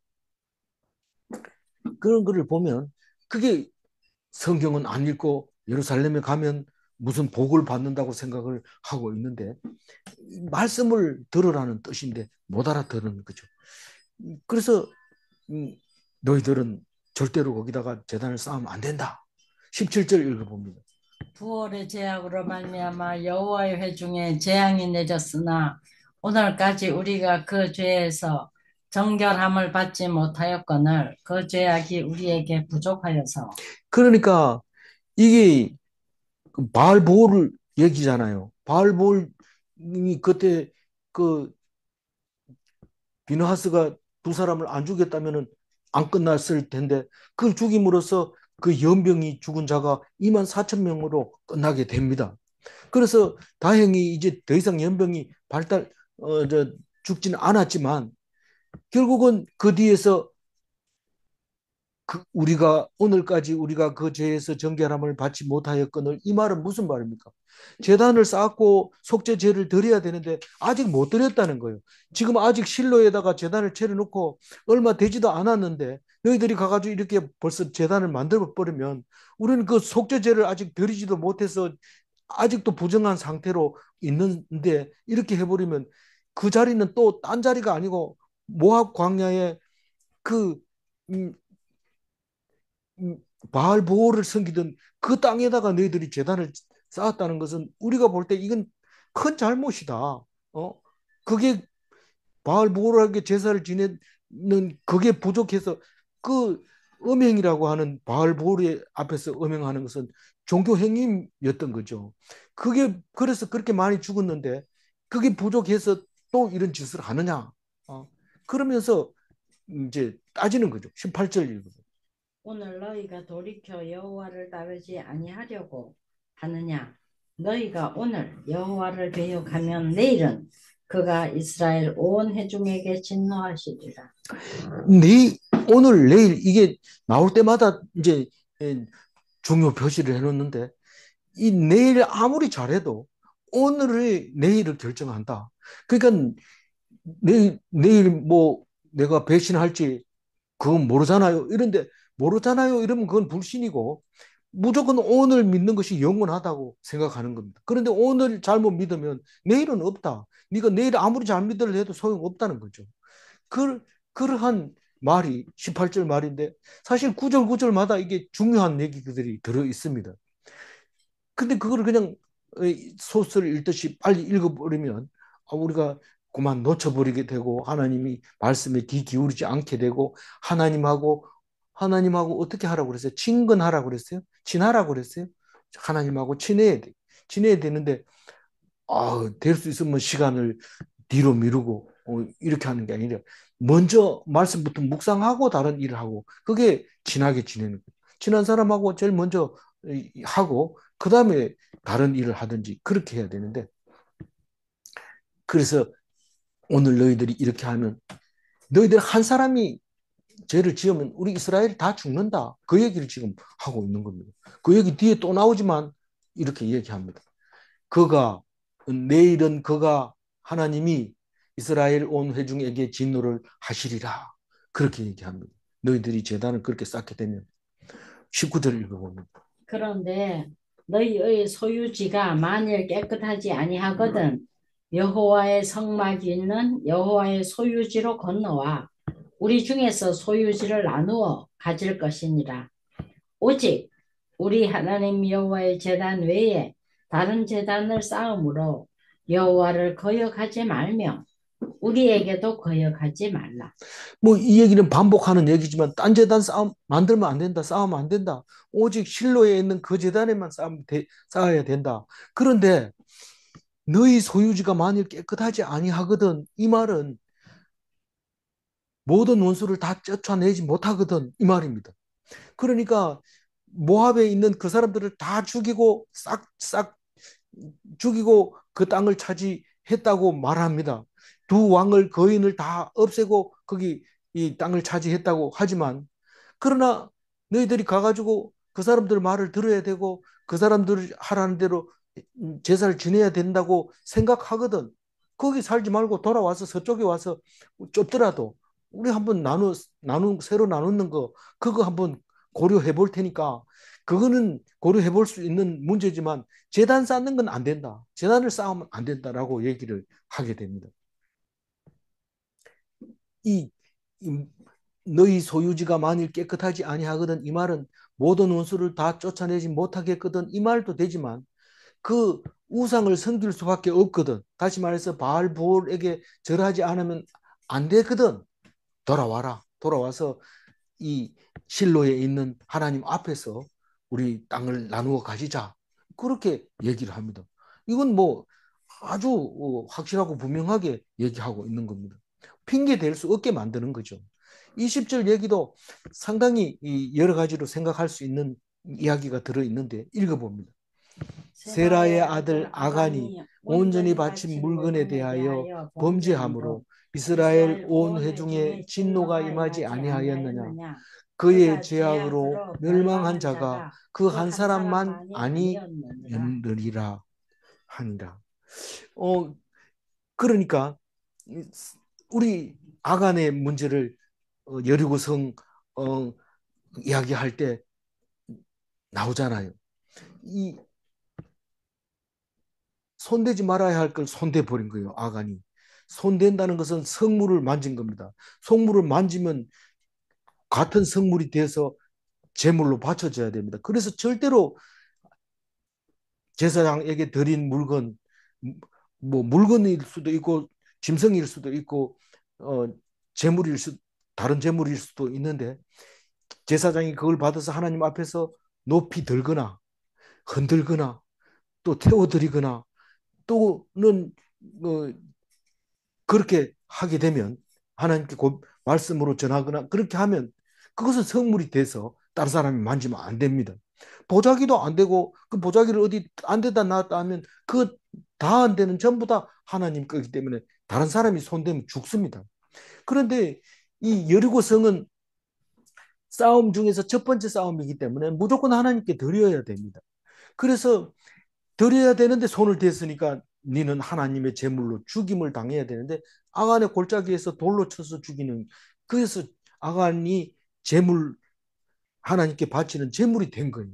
그런 거를 보면 그게 성경은 안 읽고 예루살렘에 가면 무슨 복을 받는다고 생각을 하고 있는데 말씀을 들으라는 뜻인데 못 알아듣는 거죠. 그래서 너희들은 절대로 거기다가 제단을 쌓으면 안 된다. 17절 읽어봅니다. 부월의 제약으로 말미암아 여호와의 회중에 재앙이 내렸으나 오늘까지 우리가 그 죄에서 정결함을 받지 못하였거늘 그 죄악이 우리에게 부족하여서. 그러니까 이게 바알보를 얘기잖아요. 바알볼이 그때 그 비느하스가 두 사람을 안 죽였다면은 안 끝났을 텐데 그걸 죽임으로써 그 연병이 죽은 자가 2만 4천 명으로 끝나게 됩니다. 그래서 다행히 이제 더 이상 연병이 죽지는 않았지만 결국은 그 뒤에서 우리가 오늘까지 우리가 그 죄에서 정결함을 받지 못하였거늘 이 말은 무슨 말입니까? 제단을 쌓고 속죄제를 드려야 되는데 아직 못 드렸다는 거예요. 지금 아직 실로에다가 제단을 차려놓고 얼마 되지도 않았는데 너희들이 가가지고 이렇게 벌써 제단을 만들어 버리면 우리는 그 속죄제를 아직 드리지도 못해서 아직도 부정한 상태로 있는데 이렇게 해버리면 그 자리는 또 딴 자리가 아니고 모압 광야에 그 음, 음, 바알 보호를 섬기던 그 땅에다가 너희들이 제단을 쌓았다는 것은 우리가 볼 때 이건 큰 잘못이다. 그게 바알 보호라게 제사를 지내는 그게 부족해서 그 음행이라고 하는 바알 보호 앞에서 음행하는 것은 종교 행위였던 거죠. 그게 그래서 그렇게 많이 죽었는데 그게 부족해서 또 이런 짓을 하느냐? 그러면서 이제 따지는 거죠. 18절 읽어. 오늘 너희가 돌이켜 여호와를 따르지 아니하려고 하느냐? 너희가 오늘 여호와를 배역하면 내일은 그가 이스라엘 온 회중에게 진노하시리라. 오늘 내일 이게 나올 때마다 이제 중요 표시를 해놓는데 이 내일 아무리 잘해도 오늘의 내일을 결정한다. 그러니까 내일 뭐 내가 배신할지 그건 모르잖아요. 이런데 모르잖아요. 이러면 그건 불신이고 무조건 오늘 믿는 것이 영원하다고 생각하는 겁니다. 그런데 오늘 잘못 믿으면 내일은 없다. 네가 내일 아무리 잘 믿으려 해도 소용없다는 거죠. 그, 그러한 말이 18절 말인데 사실 구절구절마다 이게 중요한 얘기들이 들어 있습니다. 근데 그걸 그냥 소설을 읽듯이 빨리 읽어버리면 우리가 그만 놓쳐버리게 되고 하나님이 말씀에 귀 기울이지 않게 되고 하나님하고 어떻게 하라고 그랬어요? 친근하라고 그랬어요? 친하라고 그랬어요? 하나님하고 친해야 돼. 친해야 되는데 될 수 있으면 시간을 뒤로 미루고 이렇게 하는 게 아니라 먼저 말씀부터 묵상하고 다른 일을 하고 그게 친하게 지내는 거예요. 친한 사람하고 제일 먼저 하고 그다음에 다른 일을 하든지 그렇게 해야 되는데 그래서 오늘 너희들이 이렇게 하면 너희들 한 사람이 죄를 지으면 우리 이스라엘 다 죽는다. 그 얘기를 지금 하고 있는 겁니다. 그 얘기 뒤에 또 나오지만 이렇게 얘기합니다. 내일은 그가 하나님이 이스라엘 온 회중에게 진노를 하시리라. 그렇게 얘기합니다. 너희들이 제단을 그렇게 쌓게 되면 19절 읽어보면 그런데 너희의 소유지가 만일 깨끗하지 아니하거든 여호와의 성막이 있는 여호와의 소유지로 건너와 우리 중에서 소유지를 나누어 가질 것이니라. 오직 우리 하나님 여호와의 제단 외에 다른 제단을 쌓음으로 여호와를 거역하지 말며 우리에게도 거역하지 말라. 뭐 이 얘기는 반복하는 얘기지만 딴 재단 싸움 만들면 안 된다. 싸우면 안 된다. 오직 실로에 있는 그 재단에만 쌓아야 된다. 그런데 너희 소유지가 만일 깨끗하지 아니하거든 이 말은 모든 원수를 다 쫓아내지 못하거든 이 말입니다. 그러니까 모압에 있는 그 사람들을 다 죽이고 싹 죽이고 그 땅을 차지했다고 말합니다. 두 왕을 거인을 다 없애고 거기 이 땅을 차지했다고 하지만 그러나 너희들이 가가지고 그 사람들 말을 들어야 되고 그 사람들 하라는 대로 제사를 지내야 된다고 생각하거든. 거기 살지 말고 돌아와서 서쪽에 와서 좁더라도 우리 한번 새로 나누는 거 그거 한번 고려해 볼 테니까 그거는 고려해 볼 수 있는 문제지만 재단 쌓는 건 안 된다. 재단을 쌓으면 안 된다라고 얘기를 하게 됩니다. 이, 이 너희 소유지가 만일 깨끗하지 아니하거든 이 말은 모든 원수를 다 쫓아내지 못하겠거든 이 말도 되지만 그 우상을 섬길 수밖에 없거든. 다시 말해서 바알볼에게 절하지 않으면 안 되거든. 돌아와라. 돌아와서 이 실로에 있는 하나님 앞에서 우리 땅을 나누어 가지자. 그렇게 얘기를 합니다. 이건 뭐 아주 확실하고 분명하게 얘기하고 있는 겁니다. 핑계 댈 수 없게 만드는 거죠. 20절 얘기도 상당히 여러 가지로 생각할 수 있는 이야기가 들어있는데 읽어봅니다. 세라의 아들 아간이 온전히 바친 물건에 대하여 범죄함으로 이스라엘 온 회중에 진노가 임하지 아니하였느냐. 그의 죄악으로 멸망한 자가 그 한 사람만 아니었느니라 하니라. 어, 그러니까 우리 아간의 문제를 여리고성 어, 이야기할 때 나오잖아요. 이 손대지 말아야 할 걸 손대 버린 거예요. 아간이. 손댄다는 것은 성물을 만진 겁니다. 성물을 만지면 같은 성물이 돼서 제물로 바쳐져야 됩니다. 그래서 절대로 제사장에게 드린 물건, 뭐 물건일 수도 있고 짐승일 수도 있고 제물일 수 다른 제물일 수도 있는데 제사장이 그걸 받아서 하나님 앞에서 높이 들거나 흔들거나 또 태워드리거나 또는 그렇게 하게 되면 하나님께 곧 말씀으로 전하거나 그렇게 하면 그것은 성물이 돼서 다른 사람이 만지면 안 됩니다. 보자기도 안 되고 그 보자기를 어디 안 데다 놨다 하면 그 다 안 되는 전부 다 하나님 거기 때문에 다른 사람이 손대면 죽습니다. 그런데 이 여리고 성은 싸움 중에서 첫 번째 싸움이기 때문에 무조건 하나님께 드려야 됩니다. 그래서 드려야 되는데 손을 댔으니까 너는 하나님의 제물로 죽임을 당해야 되는데 아간의 골짜기에서 돌로 쳐서 죽이는, 그래서 아간이 제물, 하나님께 바치는 제물이 된 거예요.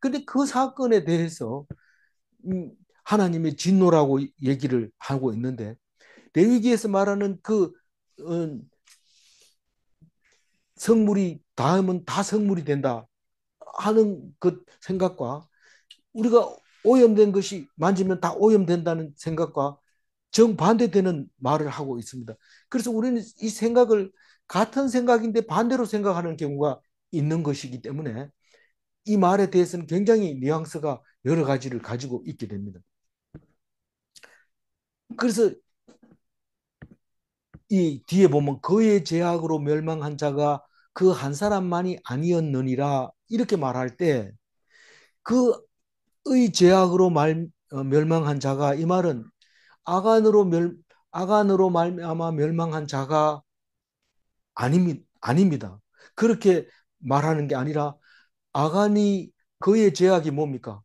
근데 그 사건에 대해서 하나님의 진노라고 얘기를 하고 있는데, 레위기에서 말하는 그 어, 성물이 닿으면 다 성물이 된다 하는 그 생각과, 우리가 오염된 것이 만지면 다 오염된다는 생각과 정반대되는 말을 하고 있습니다. 그래서 우리는 이 생각을, 같은 생각인데 반대로 생각하는 경우가 있는 것이기 때문에 이 말에 대해서는 굉장히 뉘앙스가 여러 가지를 가지고 있게 됩니다. 그래서 이 뒤에 보면 그의 죄악으로 멸망한 자가 그 한 사람만이 아니었느니라 이렇게 말할 때, 그의 죄악으로 멸망한 자가, 이 말은 아간으로 아간으로 말미암아 멸망한 자가 아닙니다. 그렇게 말하는 게 아니라, 아간이, 그의 죄악이 뭡니까?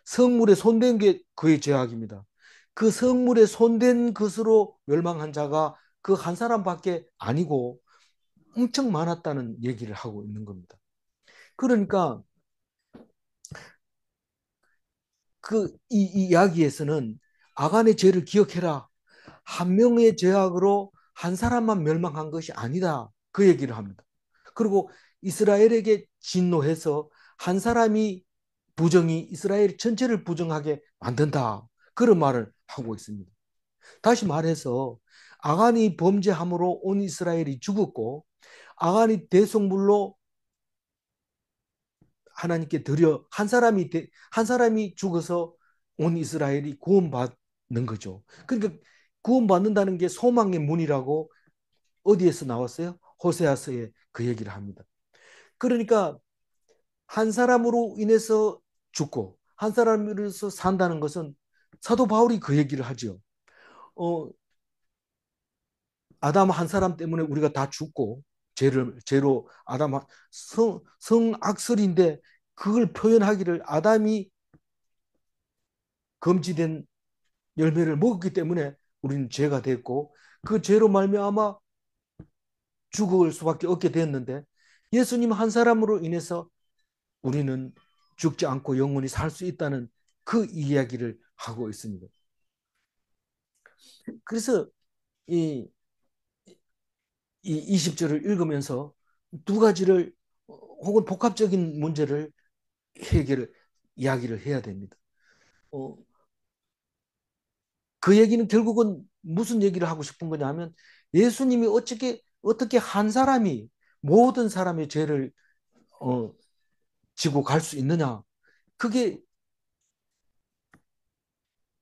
성물에 손댄 게 그의 죄악입니다. 그 성물에 손댄 것으로 멸망한 자가 그 한 사람밖에 아니고 엄청 많았다는 얘기를 하고 있는 겁니다. 그러니까 이 이야기에서는 아간의 죄를 기억해라, 한 명의 죄악으로 한 사람만 멸망한 것이 아니다, 그 얘기를 합니다. 그리고 이스라엘에게 진노해서 한 사람이 부정이 이스라엘 전체를 부정하게 만든다, 그런 말을 하고 있습니다. 다시 말해서 아간이 범죄함으로 온 이스라엘이 죽었고, 아간이 대속물로 하나님께 드려 한 사람이 죽어서 온 이스라엘이 구원받는 거죠. 그러니까 구원받는다는 게 소망의 문이라고 어디에서 나왔어요? 호세아서에 그 얘기를 합니다. 그러니까 한 사람으로 인해서 죽고 한 사람으로 인해서 산다는 것은, 사도 바울이 그 얘기를 하죠. 어, 아담 한 사람 때문에 우리가 다 죽고, 죄로 아담 성악설인데, 그걸 표현하기를 아담이 금지된 열매를 먹었기 때문에 우리는 죄가 됐고, 그 죄로 말미암아 죽을 수밖에 없게 되었는데, 예수님 한 사람으로 인해서 우리는 죽지 않고 영원히 살 수 있다는 그 이야기를 하고 있습니다. 그래서 이, 이 20절을 읽으면서 두 가지를, 혹은 복합적인 문제를 이야기를 해야 됩니다. 어, 그 얘기는 결국은 무슨 얘기를 하고 싶은 거냐 하면, 예수님이 어떻게 한 사람이 모든 사람의 죄를 어, 지고 갈 수 있느냐. 그게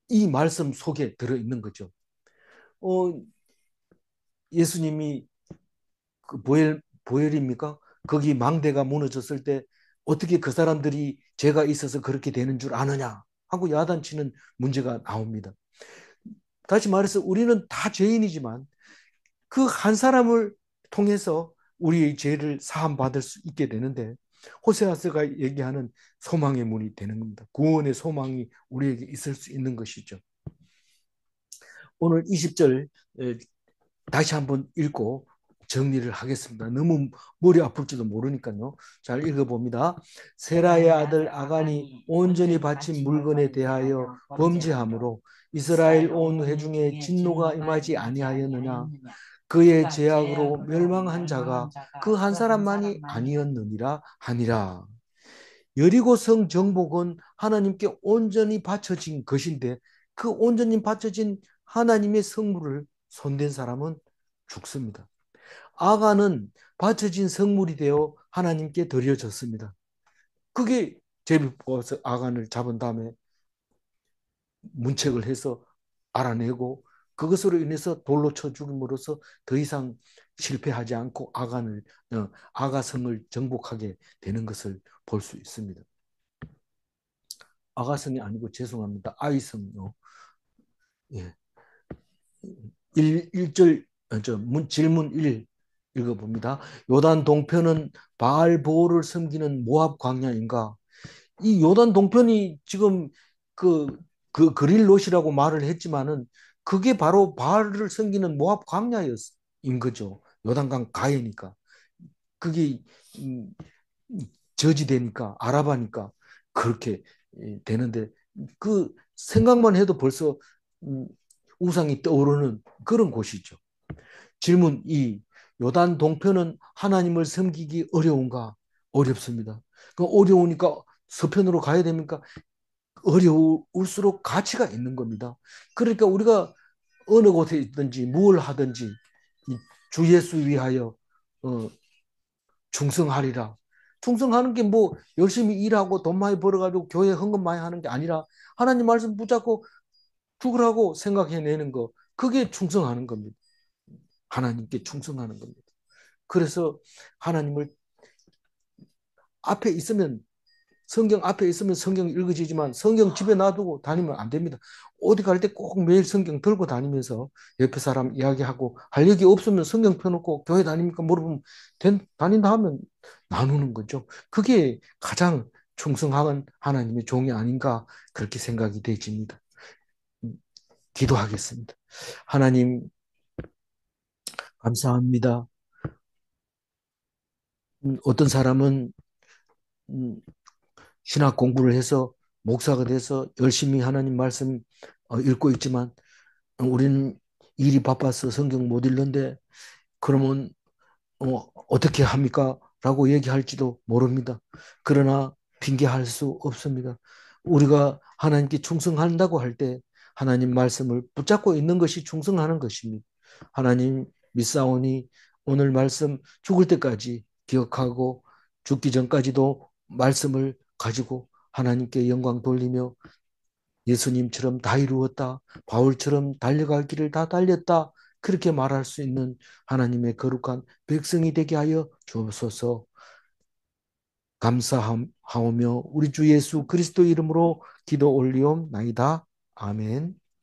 이 말씀 속에 들어있는 거죠. 어, 예수님이 그 보엘입니까? 거기 망대가 무너졌을 때 어떻게 그 사람들이 죄가 있어서 그렇게 되는 줄 아느냐 하고 야단치는 문제가 나옵니다. 다시 말해서 우리는 다 죄인이지만 그 한 사람을 통해서 우리의 죄를 사함 받을 수 있게 되는데, 호세아스가 얘기하는 소망의 문이 되는 겁니다. 구원의 소망이 우리에게 있을 수 있는 것이죠. 오늘 20절 다시 한번 읽고 정리를 하겠습니다. 너무 머리 아플지도 모르니까요. 잘 읽어봅니다. 세라의 아들 아간이 온전히 바친 물건에 대하여 범죄함으로 이스라엘 온 회중에 진노가 임하지 아니하였느냐. 그의 죄악으로 멸망한 자가 그 한 사람만이 아니었느니라 하니라. 여리고 성 정복은 하나님께 온전히 바쳐진 것인데, 그 온전히 바쳐진 하나님의 성물을 손댄 사람은 죽습니다. 아간은 바쳐진 성물이 되어 하나님께 드려졌습니다. 그게 제비뽑아서 아간을 잡은 다음에 문책을 해서 알아내고, 그것으로 인해서 돌로 쳐 죽임으로써 더 이상 실패하지 않고 아가성을 정복하게 되는 것을 볼 수 있습니다. 아가성이 아니고 죄송합니다. 아이성요. 예. 1절 질문 1 읽어봅니다. 요단 동편은 바알 보호를 섬기는 모압 광야인가? 이 요단 동편이 지금 그, 그 그릴롯이라고 말을 했지만은 그게 바로 바알을 섬기는 모압 광야인 거죠. 요단강 가해니까. 그게 음, 저지되니까 아랍하니까 그렇게 되는데 그 생각만 해도 벌써 음, 우상이 떠오르는 그런 곳이죠. 질문 2. 요단 동편은 하나님을 섬기기 어려운가? 어렵습니다. 그 어려우니까 서편으로 가야 됩니까? 어려울수록 가치가 있는 겁니다. 그러니까 우리가 어느 곳에 있든지 무엇을 하든지 주 예수 위하여 어, 충성하리라. 충성하는 게 뭐 열심히 일하고 돈 많이 벌어가지고 교회 헌금 많이 하는 게 아니라 하나님 말씀 붙잡고 죽으라고 생각해내는 거. 그게 충성하는 겁니다. 하나님께 충성하는 겁니다. 그래서 하나님을 앞에 있으면 성경 앞에 있으면 성경 읽어지지만 성경 집에 놔두고 다니면 안 됩니다. 어디 갈 때 꼭 매일 성경 들고 다니면서 옆에 사람 이야기하고 할 얘기 없으면 성경 펴놓고 교회 다닙니까? 물어보면 다닌다 하면 나누는 거죠. 그게 가장 충성한 하나님의 종이 아닌가 그렇게 생각이 되집니다. 기도하겠습니다. 하나님 감사합니다. 어떤 사람은 음, 신학 공부를 해서 목사가 돼서 열심히 하나님 말씀 읽고 있지만 우리는 일이 바빠서 성경 못 읽는데 그러면 어떻게 합니까? 라고 얘기할지도 모릅니다. 그러나 핑계할 수 없습니다. 우리가 하나님께 충성한다고 할 때 하나님 말씀을 붙잡고 있는 것이 충성하는 것입니다. 하나님 믿사오니 오늘 말씀 죽을 때까지 기억하고 죽기 전까지도 말씀을 가지고 하나님께 영광 돌리며 예수님처럼 다 이루었다. 바울처럼 달려갈 길을 다 달렸다. 그렇게 말할 수 있는 하나님의 거룩한 백성이 되게 하여 주옵소서. 감사하오며 우리 주 예수 그리스도 이름으로 기도 올리옵나이다. 아멘.